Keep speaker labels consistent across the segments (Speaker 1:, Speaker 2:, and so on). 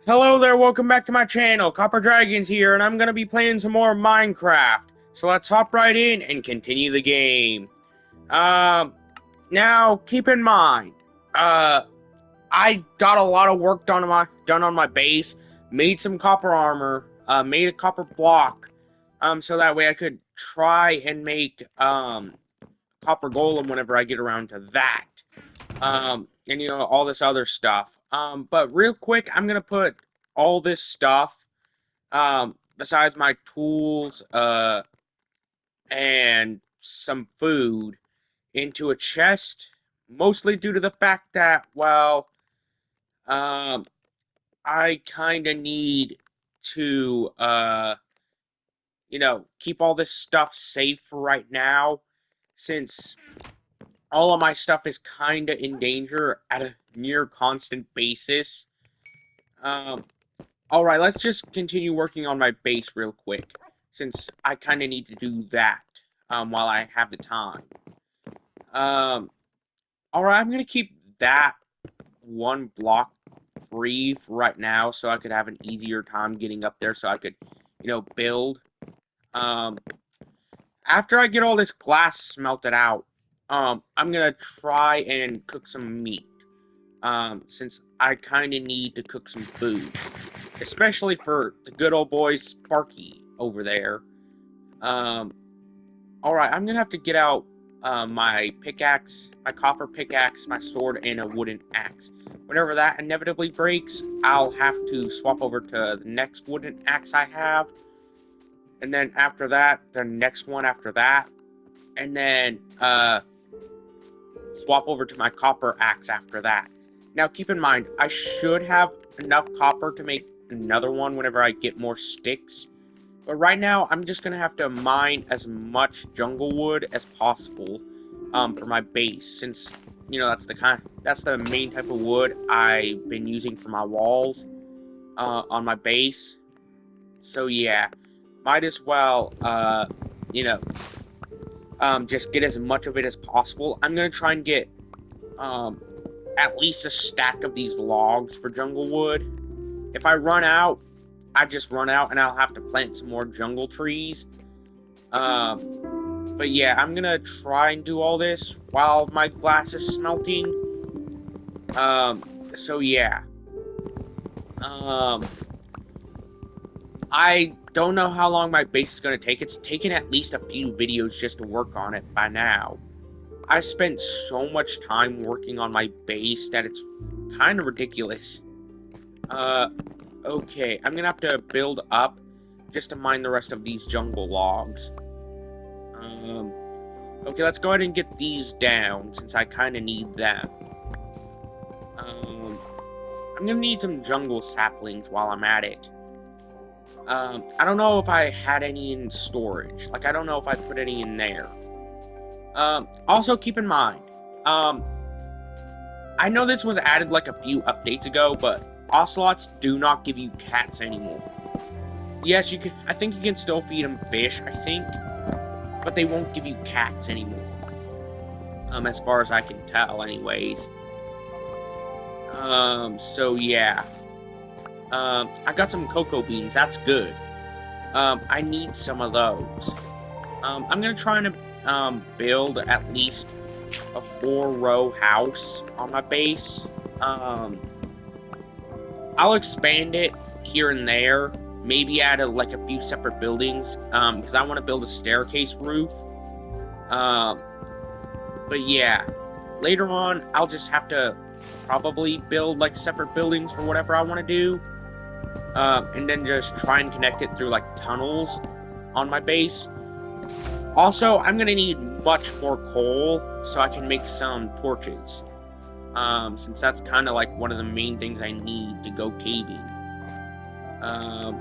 Speaker 1: Hello there, welcome back to my channel. Copper Dragons here, and I'm gonna be playing some more Minecraft. So let's hop right in and continue the game. Um, Now keep in mind, I got a lot of work done on my base, made some copper armor, made a copper block, so that way I could try and make copper golem whenever I get around to that. And all this other stuff. But real quick, I'm gonna put all this stuff, besides my tools, and some food, into a chest, mostly due to the fact that, well, um, I kind of need to, keep all this stuff safe for right now, since all of my stuff is kind of in danger at a near constant basis. Um, all right, let's just continue working on my base real quick, since I kind of need to do that while I have the time. Um, all right, I'm gonna keep that one block free for right now, so I could have an easier time getting up there, so I could, build. Um, After I get all this glass smelted out, I'm gonna try and cook some meat. Since I kind of need to cook some food, especially for the good old boy Sparky over there. Um, all right, I'm gonna have to get out my pickaxe, my copper pickaxe, my sword, and a wooden axe. Whenever that inevitably breaks, I'll have to swap over to the next wooden axe I have, and then after that, the next one after that, and then swap over to my copper axe after that. Now, keep in mind, I should have enough copper to make another one whenever I get more sticks. But right now, I'm just gonna have to mine as much jungle wood as possible, for my base, since that's the main type of wood I've been using for my walls, on my base. So yeah, might as well, you know, just get as much of it as possible. I'm gonna try and get, um, at least a stack of these logs for jungle wood. If I run out, I just run out and I'll have to plant some more jungle trees. But yeah, I'm gonna try and do all this while my glass is smelting. Um, so yeah. Um, I don't know how long my base is gonna take. It's taken at least a few videos just to work on it by now. I spent so much time working on my base that it's kind of ridiculous. Uh, okay, I'm gonna have to build up just to mine the rest of these jungle logs. Um, okay, let's go ahead and get these down since I kind of need them. Um, I'm gonna need some jungle saplings while I'm at it. I don't know if I had any in storage. Like, I don't know if I put any in there. Also keep in mind, um, I know this was added like a few updates ago, but ocelots do not give you cats anymore. Yes, you can. I think you can still feed them fish, I think, but they won't give you cats anymore. As far as I can tell, anyways. So yeah. I got some cocoa beans. That's good. I need some of those. I'm gonna try and build at least a 4-row house on my base. I'll expand it here and there. Maybe add like a few separate buildings. Because I want to build a staircase roof. Um, but yeah, later on I'll just have to probably build like separate buildings for whatever I want to do. And then just try and connect it through like tunnels on my base. Also, I'm gonna need much more coal so I can make some torches. Since that's kind of like one of the main things I need to go caving. Um,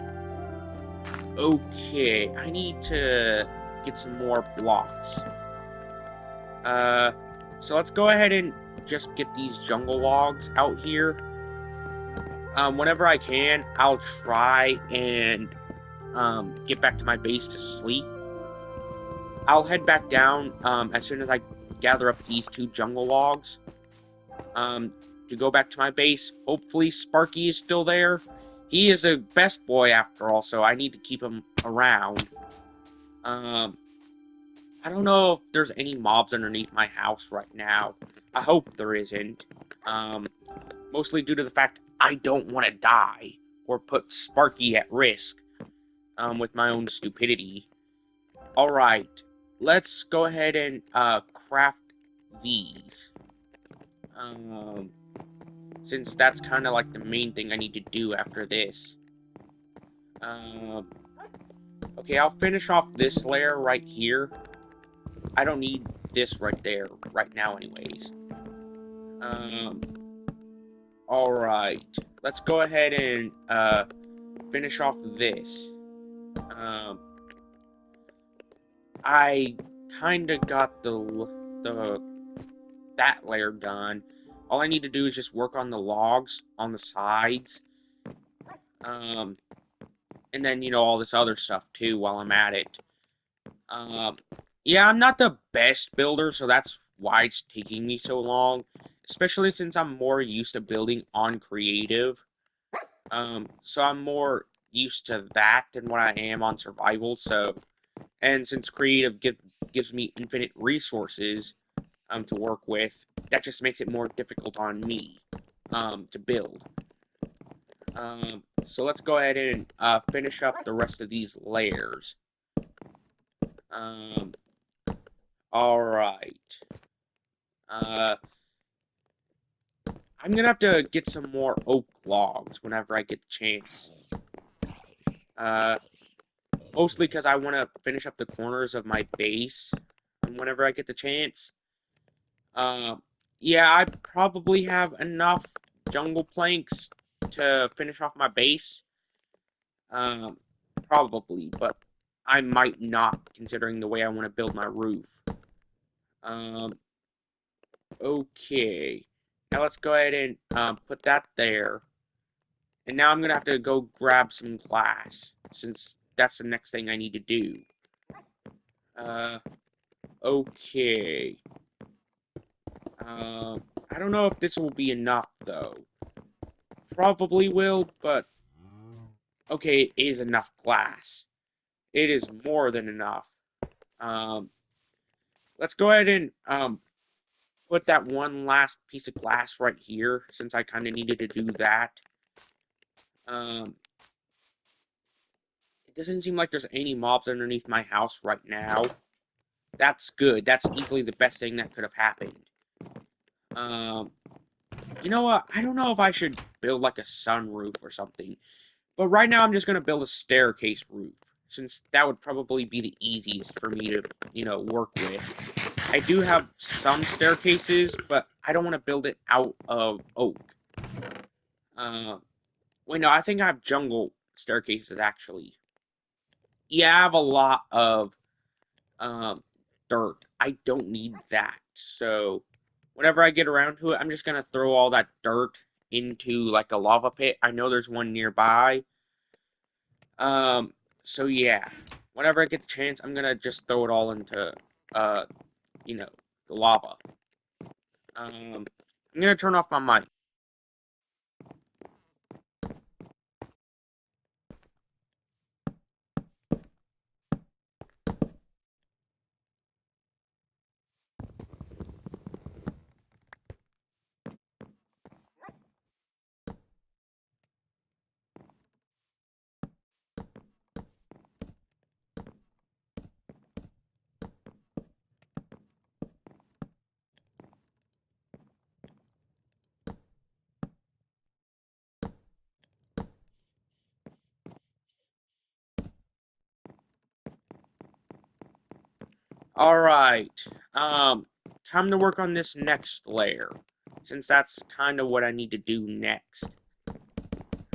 Speaker 1: okay, I need to get some more blocks. Uh, so let's go ahead and just get these jungle logs out here. Whenever I can, I'll try and get back to my base to sleep. I'll head back down as soon as I gather up these 2 jungle logs to go back to my base. Hopefully Sparky is still there. he is a best boy after all, so I need to keep him around. I don't know if there's any mobs underneath my house right now. I hope there isn't. Mostly due to the fact I don't want to die or put Sparky at risk with my own stupidity. Alright, let's go ahead and craft these. Um, since that's kind of like the main thing I need to do after this. Um, okay, I'll finish off this layer right here. I don't need this right there right now anyways. Alright. Let's go ahead and finish off this. I kinda got the that layer done. All I need to do is just work on the logs on the sides. And then, you know, all this other stuff too while I'm at it. Yeah, I'm not the best builder, so that's why it's taking me so long. Especially since I'm more used to building on creative. So I'm more used to that than what I am on survival, so... And since creative gives me infinite resources, to work with, that just makes it more difficult on me, to build. So let's go ahead and, finish up the rest of these layers. Alright. I'm gonna have to get some more oak logs whenever I get the chance. Mostly because I want to finish up the corners of my base whenever I get the chance. Yeah, I probably have enough jungle planks to finish off my base. Um, Probably, but I might not, considering the way I want to build my roof. Um, okay. Now let's go ahead and put that there. And now I'm gonna have to go grab some glass, since that's the next thing I need to do. Okay. I don't know if this will be enough, though. Probably will, but... Okay, it is enough glass. It is more than enough. Um, let's go ahead and put that one last piece of glass right here, since I kind of needed to do that. It doesn't seem like there's any mobs underneath my house right now. That's good. That's easily the best thing that could have happened. You know what? I don't know if I should build like a sunroof or something. But right now I'm just going to build a staircase roof, since that would probably be the easiest for me to, you know, work with. I do have some staircases, but I don't want to build it out of oak. Wait, no, I think I have jungle staircases, actually. Yeah, I have a lot of um, dirt. I don't need that. So, whenever I get around to it, I'm just going to throw all that dirt into, like, a lava pit. I know there's one nearby. So yeah. Whenever I get the chance, I'm gonna just throw it all into, uh, you know, the lava. I'm gonna turn off my mic. Alright. Time to work on this next layer, since that's kind of what I need to do next.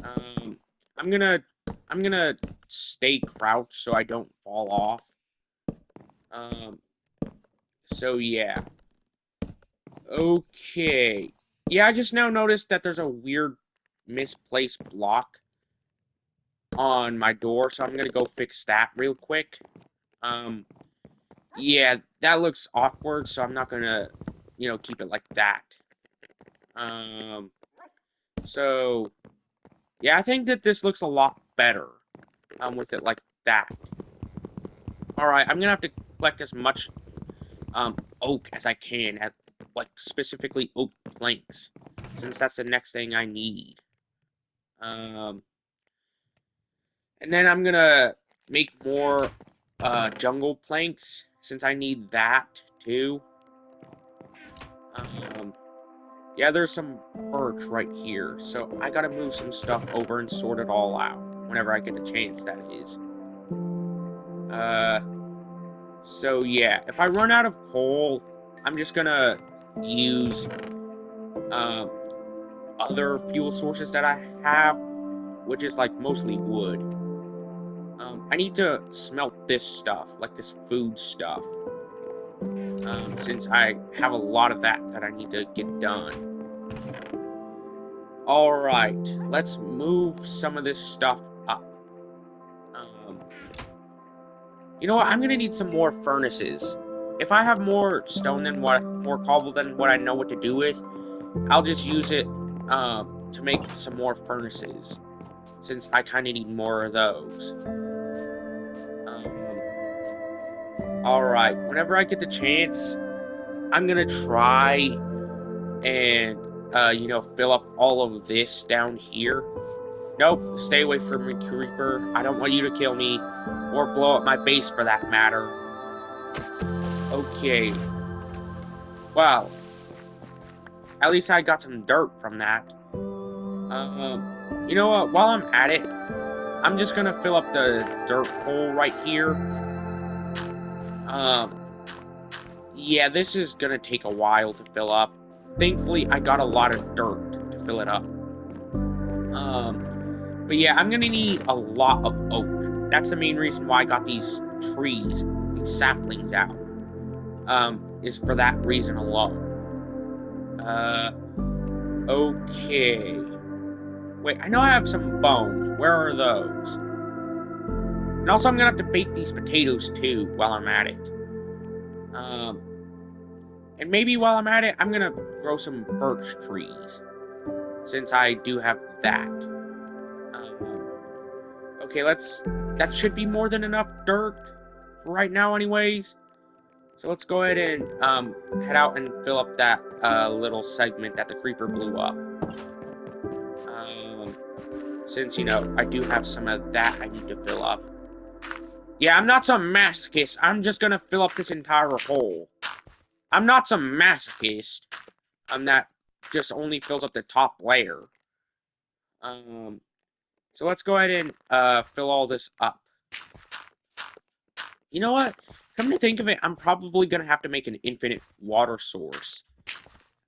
Speaker 1: Um, I'm gonna, I'm gonna stay crouched so I don't fall off. Um, so yeah. Okay. Yeah, I just now noticed that there's a weird misplaced block on my door, so I'm gonna go fix that real quick. Um, yeah, that looks awkward, so I'm not gonna, you know, keep it like that. Um, so Yeah, I think that this looks a lot better with it like that. Alright, I'm gonna have to collect as much oak as I can, at like specifically oak planks, since that's the next thing I need. Um, and then I'm gonna make more jungle planks, since I need that too. Um, yeah, there's some birch right here, so I gotta move some stuff over and sort it all out whenever I get the chance, that is. Uh, so yeah, if I run out of coal, I'm just gonna use um other fuel sources that I have, which is like mostly wood. I need to smelt this stuff, like this food stuff, since I have a lot of that I need to get done. Alright, let's move some of this stuff up. Um, you know what? I'm gonna need some more furnaces. If I have more stone than more cobble than what I know what to do with, I'll just use it to make some more furnaces, since I kind of need more of those. Um, Alright, whenever I get the chance, I'm gonna try and, fill up all of this down here. Nope, stay away from me, Creeper. I don't want you to kill me, or blow up my base for that matter. Okay. Well, at least I got some dirt from that. You know what? While I'm at it, I'm just gonna fill up the dirt hole right here. Um, yeah, this is gonna take a while to fill up. Thankfully, I got a lot of dirt to fill it up. But yeah, I'm gonna need a lot of oak. That's the main reason why I got these trees, these saplings out. Is for that reason alone. Okay. Wait, I know I have some bones. Where are those? And also, I'm gonna have to bake these potatoes too while I'm at it. Um, and maybe while I'm at it, I'm gonna grow some birch trees, since I do have that. Okay, that should be more than enough dirt for right now, anyways. So let's go ahead and head out and fill up that little segment that the creeper blew up. Um, since I do have some of that I need to fill up. Yeah, I'm not some masochist. I'm just gonna fill up this entire hole. I'm not some masochist. I'm that just only fills up the top layer. Um, so let's go ahead and fill all this up. You know what? Come to think of it, I'm probably gonna have to make an infinite water source.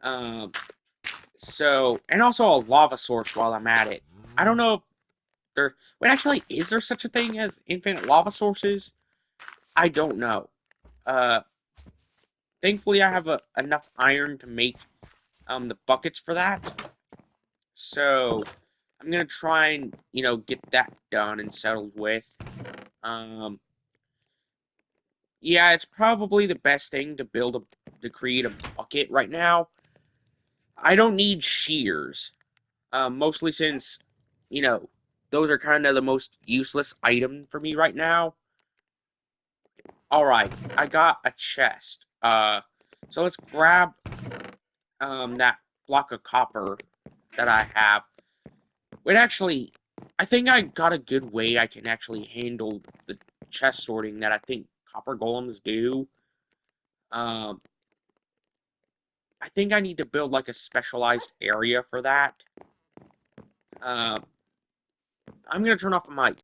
Speaker 1: Um, and also a lava source while I'm at it. I don't know if there. Wait, actually, is there such a thing as infinite lava sources? I don't know. Uh, Thankfully, I have enough iron to make the buckets for that. So I'm gonna try and get that done and settled with. Um, yeah, it's probably the best thing to create a bucket right now. I don't need shears, mostly since you know those are kind of the most useless item for me right now. All right, I got a chest. So let's grab that block of copper that I have. Wait, actually, I think I got a good way I can actually handle the chest sorting that I think copper golems do. Um, I think I need to build like a specialized area for that. Uh, I'm gonna turn off the mic.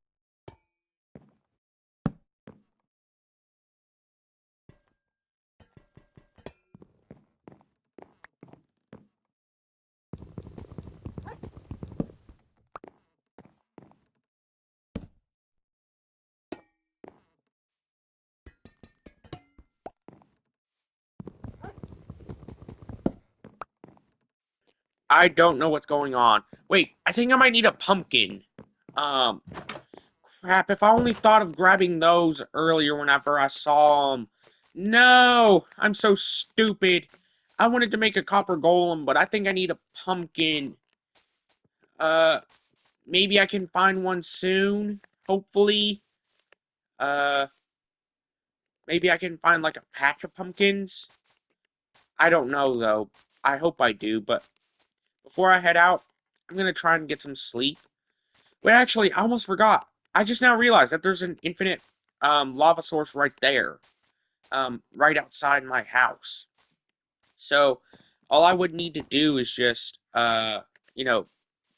Speaker 1: I don't know what's going on. Wait, I think I might need a pumpkin. Um, Crap, if I only thought of grabbing those earlier whenever I saw them. No, I'm so stupid. I wanted to make a copper golem, but I think I need a pumpkin. Uh, maybe I can find one soon, hopefully. Uh, maybe I can find, like, a patch of pumpkins. I don't know, though. I hope I do, but before I head out, I'm gonna try and get some sleep. Wait, actually, I almost forgot. I just now realized that there's an infinite, lava source right there. Right outside my house. So, all I would need to do is just, you know,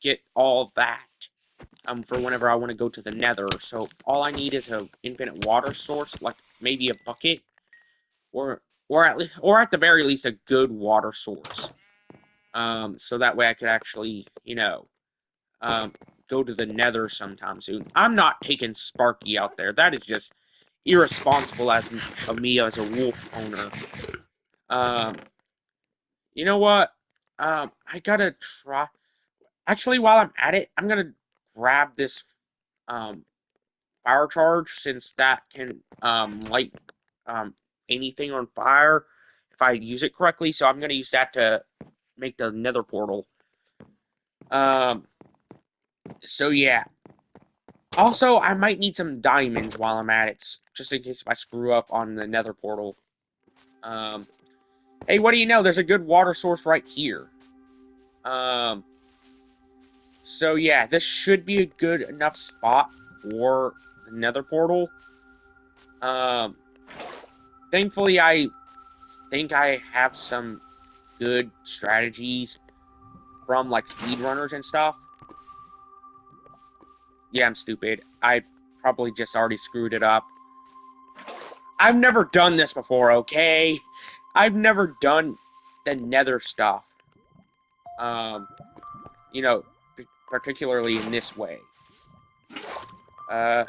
Speaker 1: get all of that, for whenever I want to go to the nether. So, all I need is a infinite water source, like maybe a bucket, or, or at the very least, a good water source. So that way I could actually, um, go to the nether sometime soon. I'm not taking Sparky out there. That is just irresponsible of me as a wolf owner. Um, you know what? I gotta try. Actually, while I'm at it, I'm gonna grab this um fire charge since that can light um anything on fire if I use it correctly. So I'm gonna use that to make the nether portal. Um. So yeah. Also, I might need some diamonds while I'm at it, just in case if I screw up on the nether portal. Um. Hey, what do you know? There's a good water source right here. Um. So yeah, this should be a good enough spot for the nether portal. Um, Thankfully, I think I have some good strategies from, like, speedrunners and stuff. Yeah, I'm stupid. I probably just already screwed it up. I've never done this before, okay? I've never done the nether stuff. Um, you know, particularly in this way. Uh,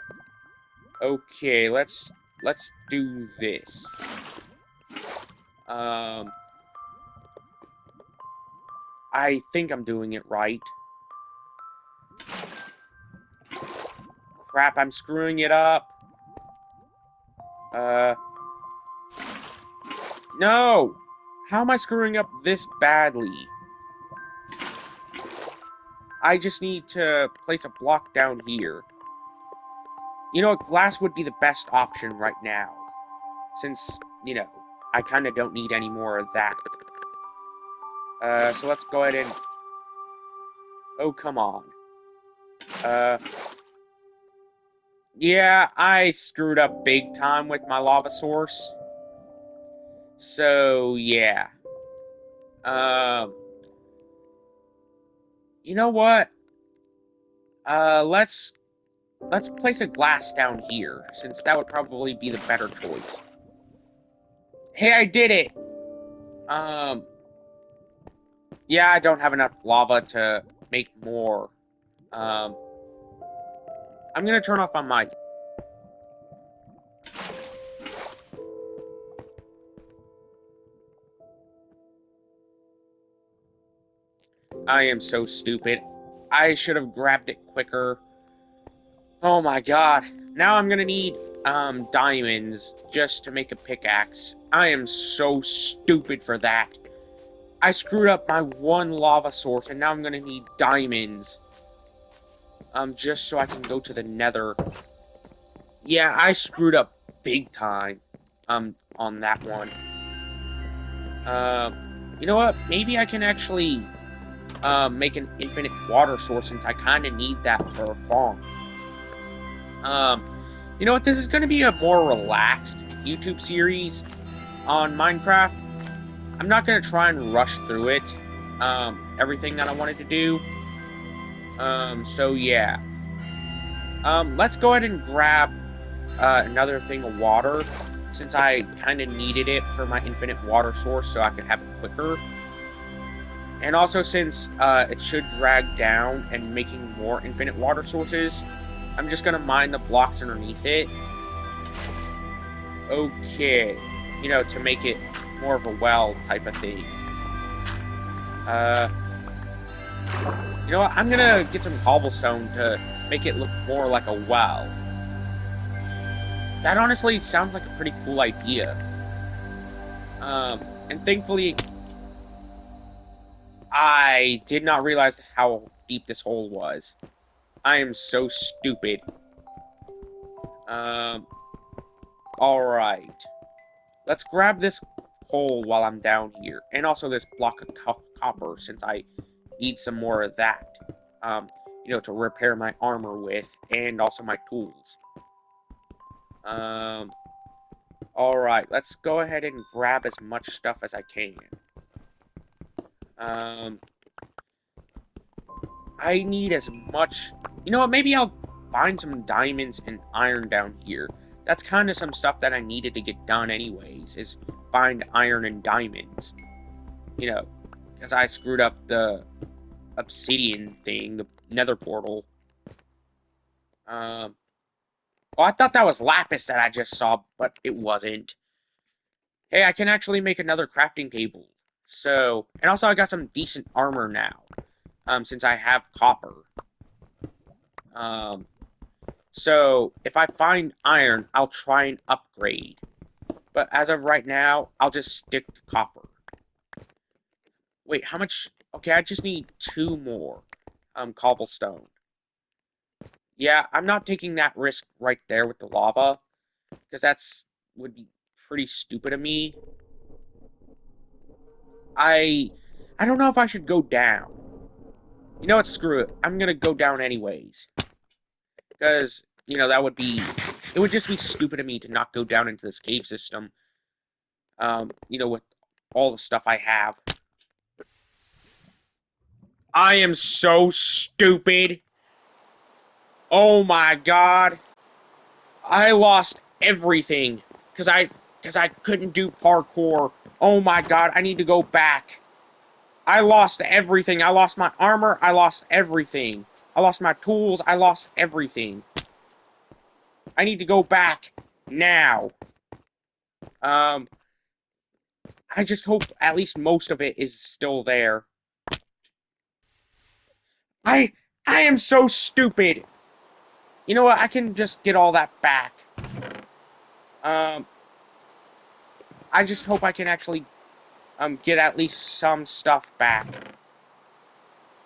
Speaker 1: okay, let's do this. Um, I think I'm doing it right. Crap, I'm screwing it up. Uh, no! How am I screwing up this badly? I just need to place a block down here. You know what, glass would be the best option right now. Since, I kind of don't need any more of that. So let's go ahead and... Oh, come on. Uh, yeah, I screwed up big time with my lava source. So, yeah. Um, you know what? Let's place a glass down here, since that would probably be the better choice. Hey, I did it! Um, yeah, I don't have enough lava to make more. Um, I'm gonna turn off my mic. I am so stupid. I should have grabbed it quicker. Oh my god. Now I'm gonna need, diamonds just to make a pickaxe. I am so stupid for that. I screwed up my one lava source, and now I'm gonna need diamonds. Just so I can go to the nether. Yeah, I screwed up big time, on that one. You know what? Maybe I can actually, make an infinite water source since I kind of need that for a farm. Um, you know what? This is going to be a more relaxed YouTube series on Minecraft. I'm not going to try and rush through it, everything that I wanted to do. So yeah. Let's go ahead and grab another thing of water, since I kind of needed it for my infinite water source so I could have it quicker. And also, since it should drag down and making more infinite water sources, I'm just going to mine the blocks underneath it. Okay. To make it more of a well type of thing. You know what? I'm going to get some cobblestone to make it look more like a well. That honestly sounds like a pretty cool idea. And thankfully, I did not realize how deep this hole was. I am so stupid. Um, alright. Let's grab this coal while I'm down here. And also this block of copper, since I need some more of that. Um, to repair my armor with, and also my tools. Um, alright, let's go ahead and grab as much stuff as I can. Um, I need as much... You know what, maybe I'll find some diamonds and iron down here. That's kind of some stuff that I needed to get done anyways, is find iron and diamonds. Because I screwed up the obsidian thing, the nether portal. Um, oh, I thought that was lapis that I just saw, but it wasn't. Hey, I can actually make another crafting table. So, and also I got some decent armor now, since I have copper. Um, so if I find iron, I'll try and upgrade. But as of right now, I'll just stick to copper. Wait, how much? Okay, I just need 2 more, cobblestone. Yeah, I'm not taking that risk right there with the lava, because would be pretty stupid of me. I I don't know if I should go down. You know what? Screw it. I'm gonna go down anyways. Because, it would just be stupid of me to not go down into this cave system. With all the stuff I have. I am so stupid. Oh my god. I lost everything. Because I couldn't do parkour. Oh my god, I need to go back. I lost everything. I lost my armor. I lost everything. I lost my tools. I lost everything. I need to go back now. Um, I just hope at least most of it is still there. I I am so stupid. You know what? I can just get all that back. Um, I just hope I can actually get at least some stuff back.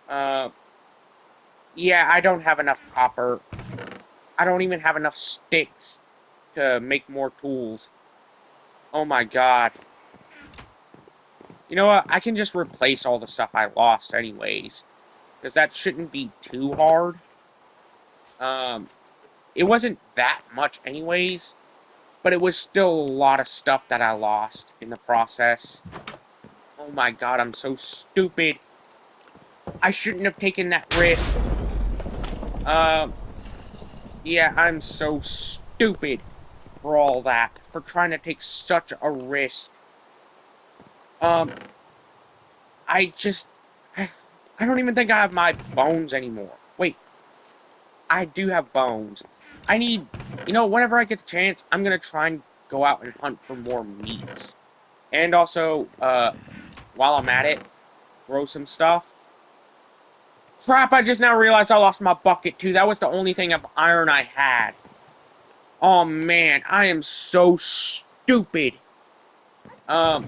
Speaker 1: Uh, yeah, I don't have enough copper. I don't even have enough sticks to make more tools. Oh my god. You know what? I can just replace all the stuff I lost anyways. Because that shouldn't be too hard. Um, it wasn't that much anyways. But it was still a lot of stuff that I lost in the process. Oh my god, I'm so stupid. I shouldn't have taken that risk. Um, yeah, I'm so stupid for all that. For trying to take such a risk. Um, I just... I don't even think I have my bones anymore. Wait, I do have bones. I need... whenever I get the chance, I'm gonna try and go out and hunt for more meats. And also, while I'm at it, grow some stuff. Crap, I just now realized I lost my bucket, too. That was the only thing of iron I had. Oh, man, I am so stupid. Um,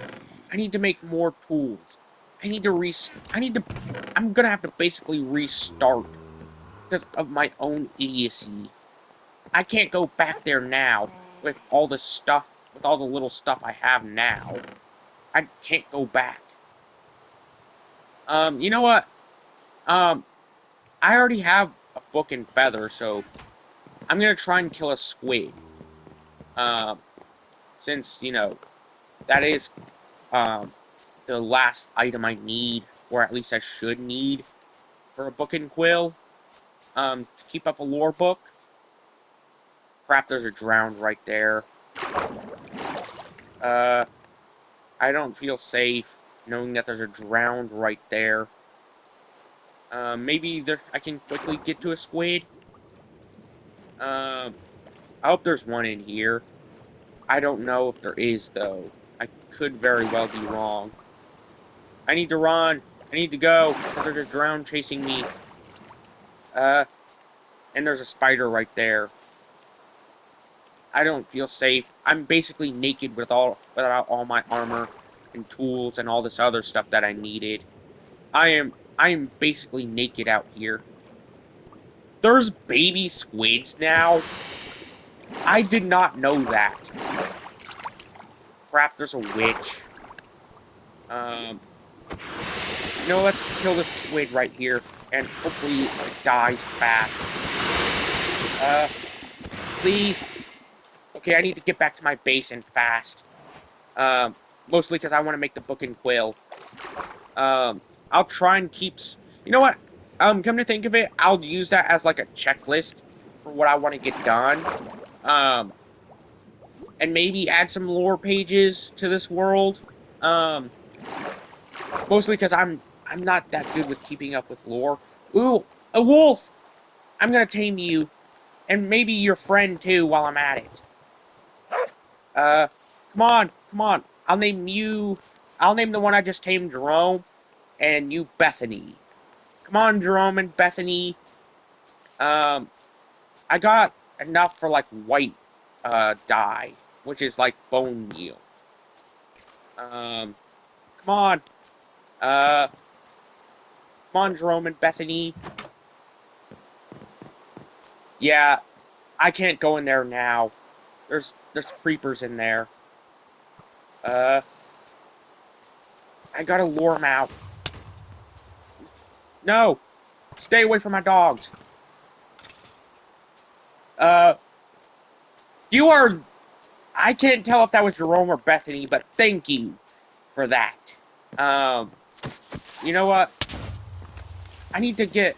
Speaker 1: I need to make more tools. I need to I'm gonna have to basically restart because of my own idiocy. I can't go back there now with all the stuff, with all the little stuff I have now. I can't go back. You know what? Um, I already have a book and feather, so I'm gonna try and kill a squid. Um, since, that is, um, the last item I need, or at least I should need, for a book and quill, to keep up a lore book. Crap, there's a drowned right there. Uh, I don't feel safe knowing that there's a drowned right there. Maybe I can quickly get to a squid. I hope there's one in here. I don't know if there is, though. I could very well be wrong. I need to run. I need to go. There's a drown chasing me. And there's a spider right there. I don't feel safe. I'm basically naked without all my armor and tools and all this other stuff that I needed. I am basically naked out here. There's baby squids now? I did not know that. Crap, there's a witch. Let's kill this squid right here, and hopefully it dies fast. Please. Okay, I need to get back to my base and fast. Mostly because I want to make the book and quill. I'll try and keep... You know what? Come to think of it, I'll use that as like a checklist for what I want to get done. And maybe add some lore pages to this world. Mostly because I'm not that good with keeping up with lore. Ooh, a wolf! I'm gonna tame you. And maybe your friend too while I'm at it. Come on, come on. I'll name the one I just tamed Jerome, and you Bethany. Come on, Jerome and Bethany. I got enough for like white dye, which is like bone meal. Come on. Come on, Jerome and Bethany. Yeah, I can't go in there now. There's creepers in there. I gotta lure them out. No! Stay away from my dogs. You are... I can't tell if that was Jerome or Bethany, but thank you for that. You know what? I need to get...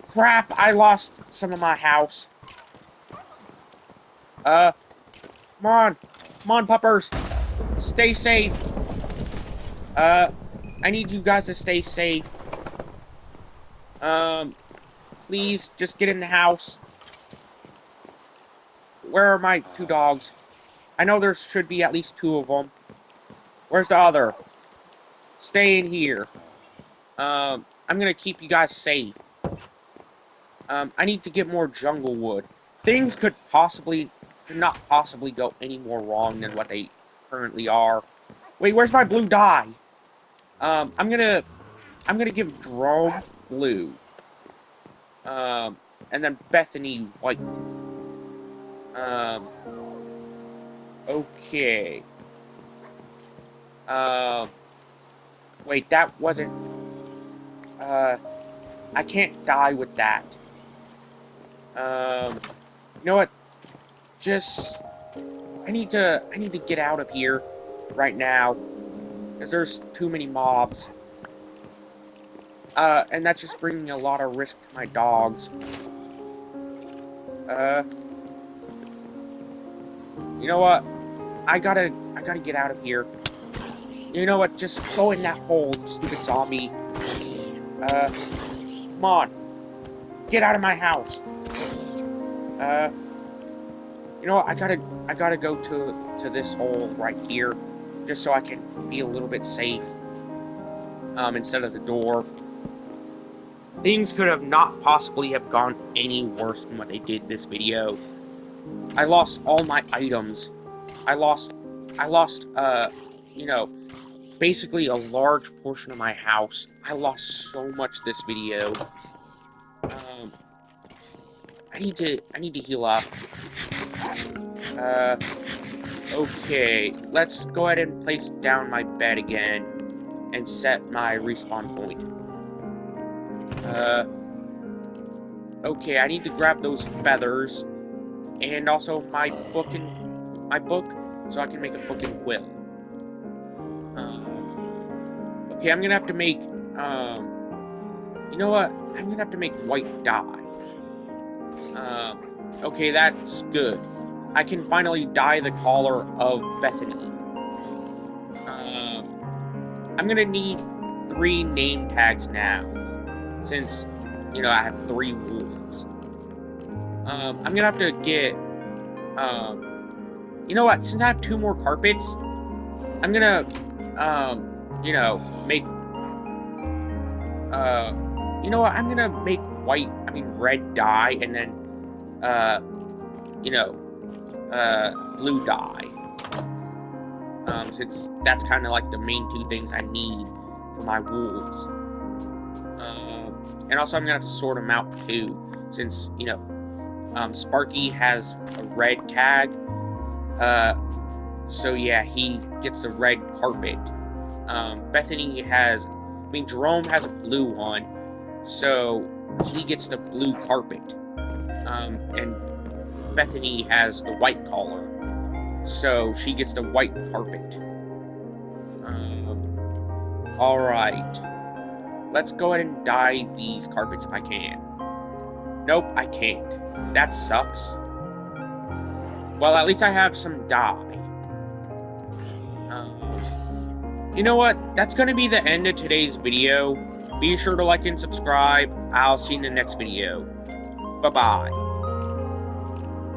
Speaker 1: Crap, I lost some of my house. Come on. Come on, puppers. Stay safe. I need you guys to stay safe. Please, just get in the house. Where are my 2 dogs? I know there should be at least 2 of them. Where's the other? Stay in here. I'm gonna keep you guys safe. I need to get more jungle wood. Things could not possibly go any more wrong than what they currently are. Wait, where's my blue dye? I'm gonna give Jerome blue. And then Bethany white. Okay. Wait, that wasn't... I can't die with that. You know what? Just... I need to get out of here right now. Because there's too many mobs. And that's just bringing a lot of risk to my dogs. You know what? I gotta get out of here. You know what? Just go in that hole, you stupid zombie. Come on. Get out of my house. You know what? I gotta go to this hole right here, just so I can be a little bit safe. Instead of the door. Things could have not possibly have gone any worse than what they did this video. I lost all my items. I lost, you know, basically a large portion of my house. I lost so much this video. I need to heal up. Okay, let's go ahead and place down my bed again and set my respawn point. Okay, I need to grab those feathers and also my book so I can make a book and quill. Okay, I'm gonna have to make you know what? I'm gonna have to make white dye. Okay, that's good. I can finally dye the collar of Bethany. I'm gonna need 3 name tags now, since, you know, I have 3 wolves. I'm gonna have to get, you know what, since I have 2 more carpets, I'm gonna, you know, make, you know what, I'm gonna make red dye, and then, you know, blue dye. Since that's kind of like the main 2 things I need for my wolves. And also I'm gonna have to sort them out too. since, you know, Sparky has a red tag. So yeah, he gets the red carpet. Bethany has, I mean, Jerome has a blue one, so he gets the blue carpet. And Bethany has the white collar, so she gets the white carpet. Alright. Let's go ahead and dye these carpets if I can. Nope, I can't. That sucks. Well, at least I have some dye. You know what? That's gonna be the end of today's video. Be sure to like and subscribe. I'll see you in the next video. Bye-bye.